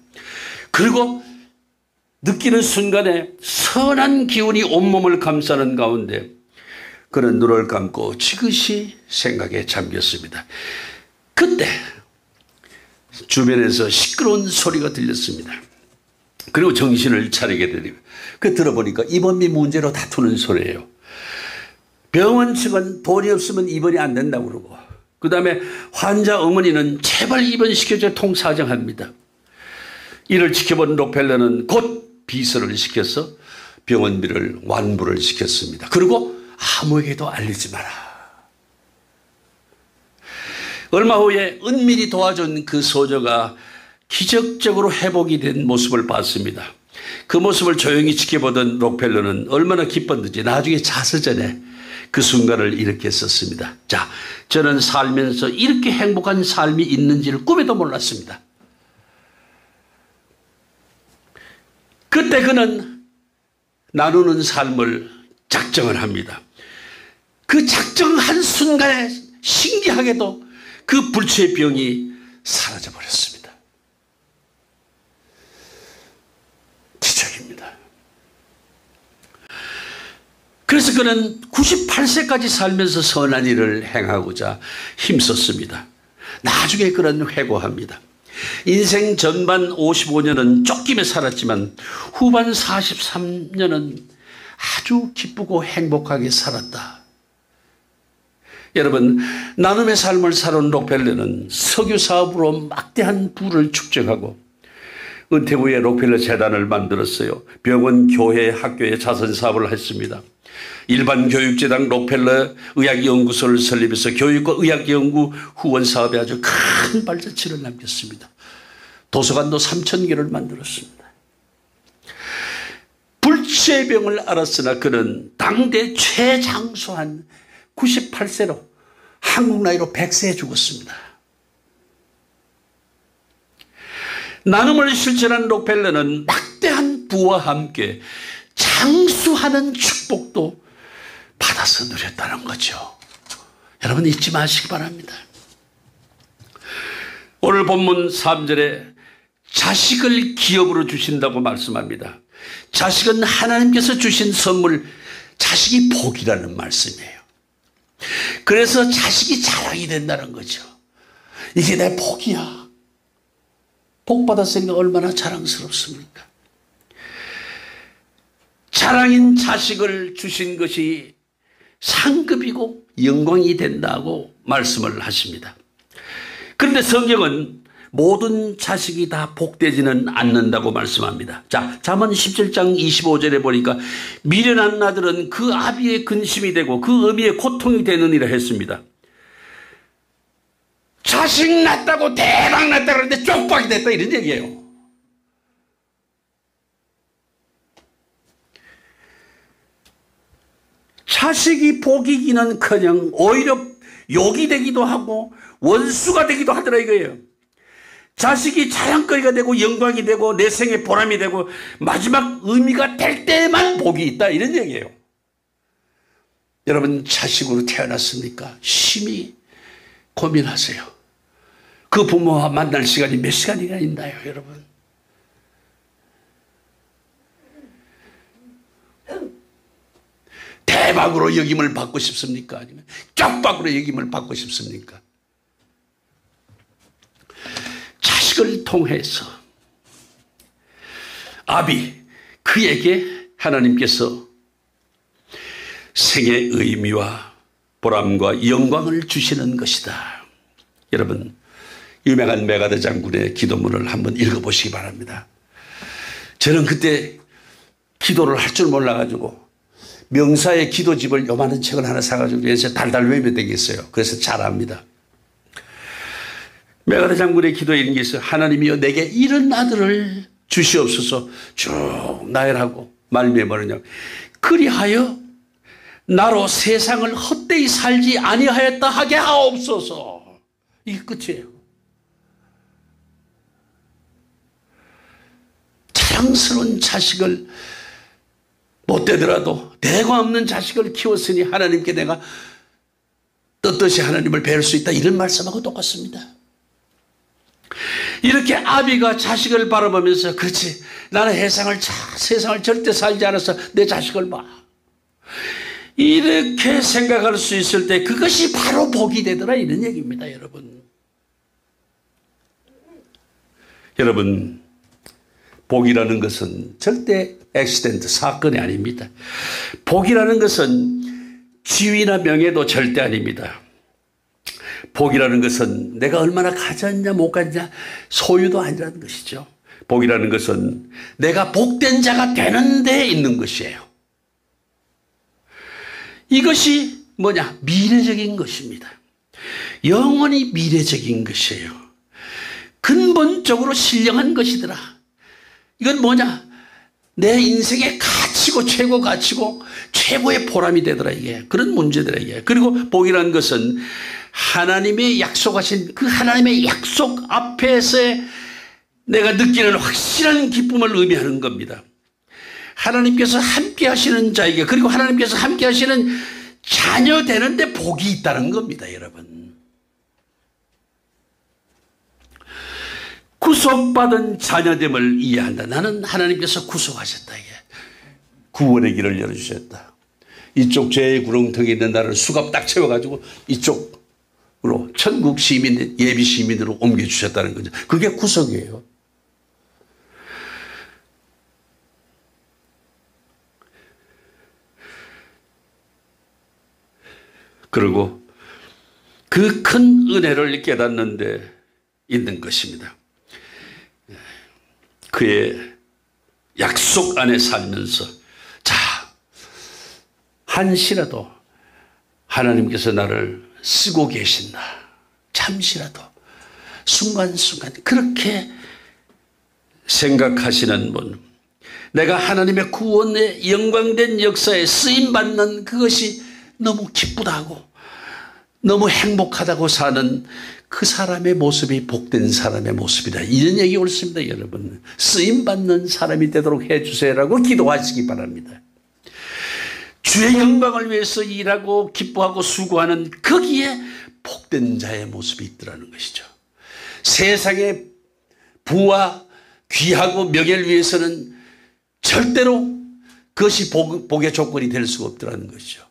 그리고 느끼는 순간에 선한 기운이 온몸을 감싸는 가운데 그는 눈을 감고 지그시 생각에 잠겼습니다. 그때 주변에서 시끄러운 소리가 들렸습니다. 그리고 정신을 차리게 되니까 그 들어보니까 입원비 문제로 다투는 소리예요. 병원 측은 돈이 없으면 입원이 안 된다고 그러고, 그 다음에 환자 어머니는 제발 입원시켜줘 통사정합니다. 이를 지켜본 록펠러는 곧 비서를 시켜서 병원비를 완부를 시켰습니다. 그리고 아무에게도 알리지 마라. 얼마 후에 은밀히 도와준 그 소녀가 기적적으로 회복이 된 모습을 봤습니다. 그 모습을 조용히 지켜보던 록펠러는 얼마나 기뻤는지 나중에 자서전에 그 순간을 이렇게 썼습니다. 자, 저는 살면서 이렇게 행복한 삶이 있는지를 꿈에도 몰랐습니다. 그때 그는 나누는 삶을 작정을 합니다. 그 작정한 순간에 신기하게도 그 불치의 병이 사라져버렸습니다. 기적입니다. 그래서 그는 98세까지 살면서 선한 일을 행하고자 힘썼습니다. 나중에 그는 회고합니다. 인생 전반 55년은 쫓김에 살았지만 후반 43년은 아주 기쁘고 행복하게 살았다. 여러분, 나눔의 삶을 살아온 록펠러는 석유 사업으로 막대한 부를 축적하고 은퇴 후에 록펠러 재단을 만들었어요. 병원, 교회, 학교에 자선 사업을 했습니다. 일반 교육재단 록펠러 의학연구소를 설립해서 교육과 의학연구 후원 사업에 아주 큰 발자취를 남겼습니다. 도서관도 3,000개를 만들었습니다. 불치의 병을 앓았으나 그는 당대 최장수한 98세로 한국 나이로 100세에 죽었습니다. 나눔을 실천한 록펠러는 막대한 부와 함께 장수하는 축복도 받아서 누렸다는 거죠. 여러분 잊지 마시기 바랍니다. 오늘 본문 3절에 자식을 기업으로 주신다고 말씀합니다. 자식은 하나님께서 주신 선물, 자식이 복이라는 말씀이에요. 그래서 자식이 자랑이 된다는 거죠. 이게 내 복이야. 복 받았으니까 얼마나 자랑스럽습니까? 자랑인 자식을 주신 것이 상급이고 영광이 된다고 말씀을 하십니다. 그런데 성경은 모든 자식이 다 복되지는 않는다고 말씀합니다. 자, 잠언 17장 25절에 보니까 미련한 아들은 그 아비의 근심이 되고 그 어미의 고통이 되느니라 했습니다. 자식 낳았다고 대박 낳았다 그러는데 쪽박이 됐다 이런 얘기예요. 자식이 복이기는커녕 오히려 욕이 되기도 하고 원수가 되기도 하더라 이거예요. 자식이 자랑거리가 되고 영광이 되고 내 생의 보람이 되고 마지막 의미가 될 때만 복이 있다 이런 얘기예요. 여러분 자식으로 태어났습니까? 심히 고민하세요. 그 부모와 만날 시간이 몇 시간이나 있나요 여러분? 대박으로 여김을 받고 싶습니까? 아니면 쪽박으로 여김을 받고 싶습니까? 자식을 통해서 아비 그에게 하나님께서 생의 의미와 보람과 영광을 주시는 것이다. 여러분 유명한 메가드 장군의 기도문을 한번 읽어보시기 바랍니다. 저는 그때 기도를 할 줄 몰라가지고 명사의 기도집을 요만한 책을 하나 사가지고 그래서 달달 외며 다녔어요. 그래서 잘 압니다. 메가드 장군의 기도에 이런 게 있어요. 하나님이여 내게 이런 아들을 주시옵소서 쭉 나열하고 말미에 뭐느냐. 그리하여 나로 세상을 헛되이 살지 아니하였다 하게 하옵소서. 이게 끝이에요. 자랑스러운 자식을 못 되더라도 대가 없는 자식을 키웠으니 하나님께 내가 떳떳이 하나님을 배울 수 있다. 이런 말씀하고 똑같습니다. 이렇게 아비가 자식을 바라보면서 그렇지 나는 세상을 절대 살지 않아서 내 자식을 봐. 이렇게 생각할 수 있을 때 그것이 바로 복이 되더라 이런 얘기입니다. 여러분 복이라는 것은 절대 액시덴트 사건이 아닙니다. 복이라는 것은 지위나 명예도 절대 아닙니다. 복이라는 것은 내가 얼마나 가졌냐 못 가졌냐 소유도 아니라는 것이죠. 복이라는 것은 내가 복된 자가 되는 데 있는 것이에요. 이것이 뭐냐? 미래적인 것입니다. 영원히 미래적인 것이에요. 근본적으로 신령한 것이더라. 이건 뭐냐? 내 인생의 가치고 최고 가치고 최고의 보람이 되더라 이게. 그런 문제더라 이게. 그리고 복이라는 것은 하나님의 약속하신 그 하나님의 약속 앞에서 내가 느끼는 확실한 기쁨을 의미하는 겁니다. 하나님께서 함께 하시는 자에게 그리고 하나님께서 함께 하시는 자녀 되는데 복이 있다는 겁니다, 여러분. 구속받은 자녀됨을 이해한다. 나는 하나님께서 구속하셨다. 이게. 구원의 길을 열어주셨다. 이쪽 죄의 구렁텅이에 있는 나를 수갑 딱 채워가지고 이쪽으로 천국 시민, 예비 시민으로 옮겨주셨다는 거죠. 그게 구속이에요. 그리고 그 큰 은혜를 깨닫는 데 있는 것입니다. 그의 약속 안에 살면서 자, 한시라도 하나님께서 나를 쓰고 계신다. 잠시라도 순간순간 그렇게 생각하시는 분, 내가 하나님의 구원의 영광된 역사에 쓰임받는 그것이 너무 기쁘다고 너무 행복하다고 사는 그 사람의 모습이 복된 사람의 모습이다. 이런 얘기 옳습니다, 여러분. 쓰임받는 사람이 되도록 해주세요라고 기도하시기 바랍니다. 주의 영광을 위해서 일하고 기뻐하고 수고하는 거기에 복된 자의 모습이 있더라는 것이죠. 세상의 부와 귀하고 명예를 위해서는 절대로 그것이 복의 조건이 될 수가 없더라는 것이죠.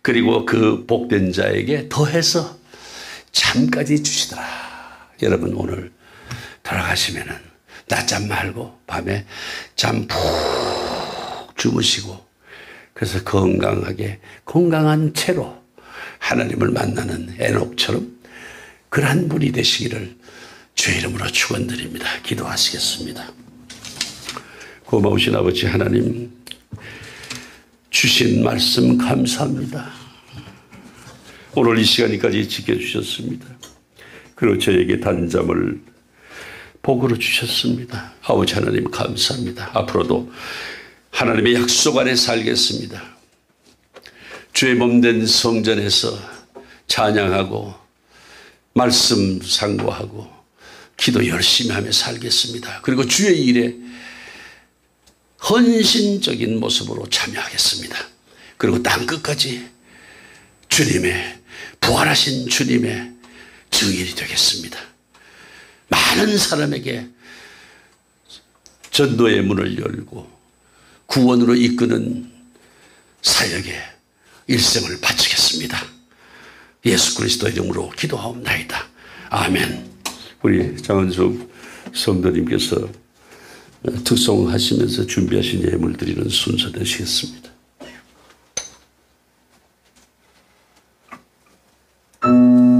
그리고 그 복된 자에게 더해서 잠까지 주시더라. 여러분 오늘 돌아가시면은 낮잠 말고 밤에 잠 푹 주무시고 그래서 건강한 채로 하나님을 만나는 에녹처럼 그러한 분이 되시기를 주의 이름으로 축원드립니다. 기도하시겠습니다. 고마우신 아버지 하나님, 주신 말씀 감사합니다. 오늘 이 시간까지 지켜주셨습니다. 그리고 저에게 단잠을 복으로 주셨습니다. 아버지 하나님 감사합니다. 앞으로도 하나님의 약속 안에 살겠습니다. 주의 몸된 성전에서 찬양하고 말씀 상고하고 기도 열심히 하며 살겠습니다. 그리고 주의 일에 헌신적인 모습으로 참여하겠습니다. 그리고 땅끝까지 주님의 부활하신 주님의 증인이 되겠습니다. 많은 사람에게 전도의 문을 열고 구원으로 이끄는 사역에 일생을 바치겠습니다. 예수 그리스도 이름으로 기도하옵나이다. 아멘. 우리 장은숙 성도님께서 특송하시면서 준비하신 예물 드리는 순서 되시겠습니다. Oh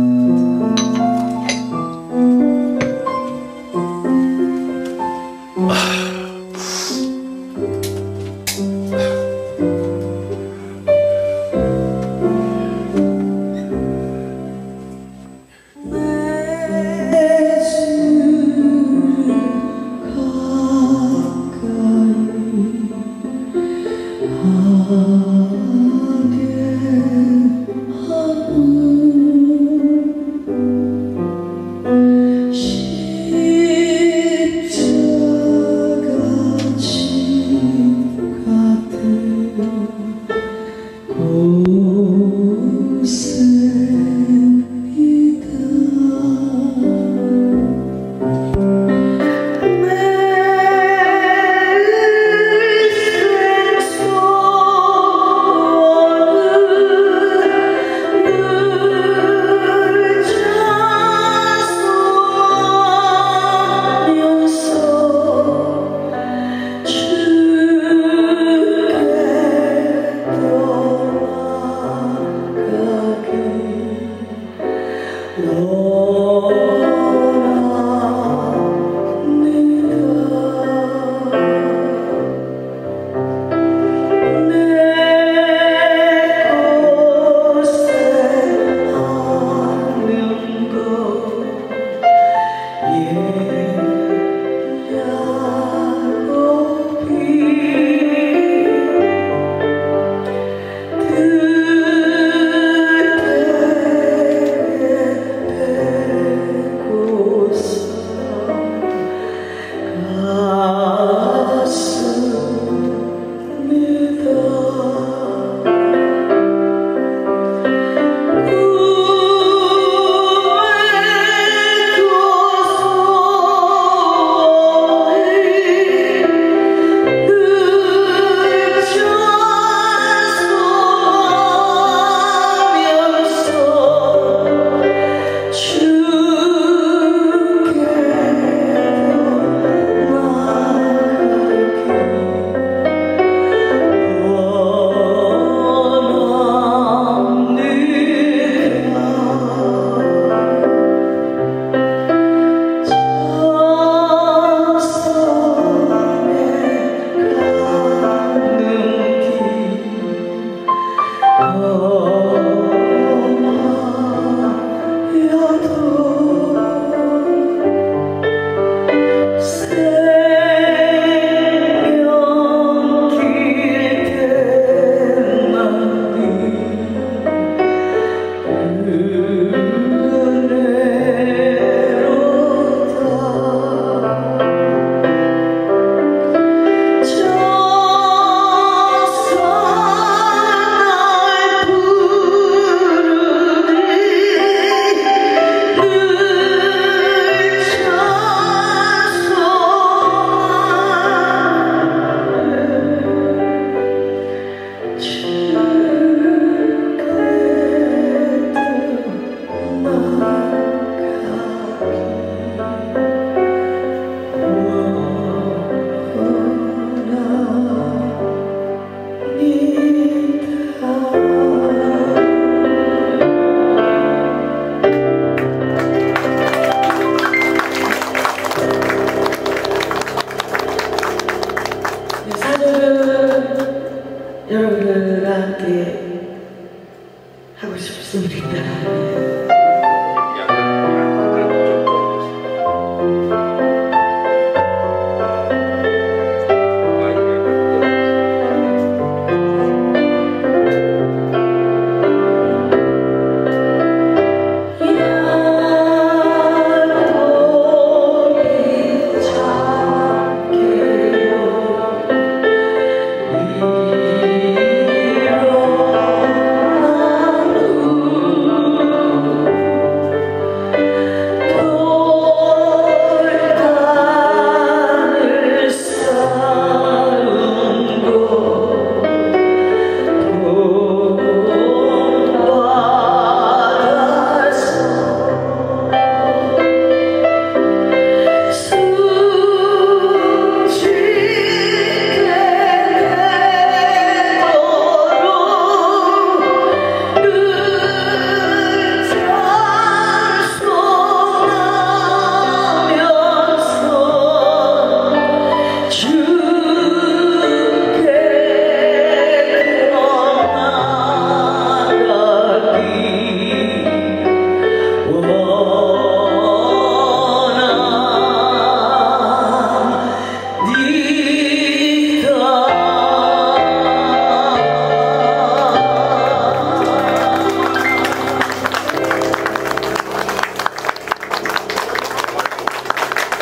하고 싶습니다.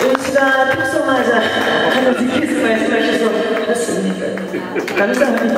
은수가 톡송하자 하고 듣기서 말씀하셔서 그렇습니다. 감사합니다.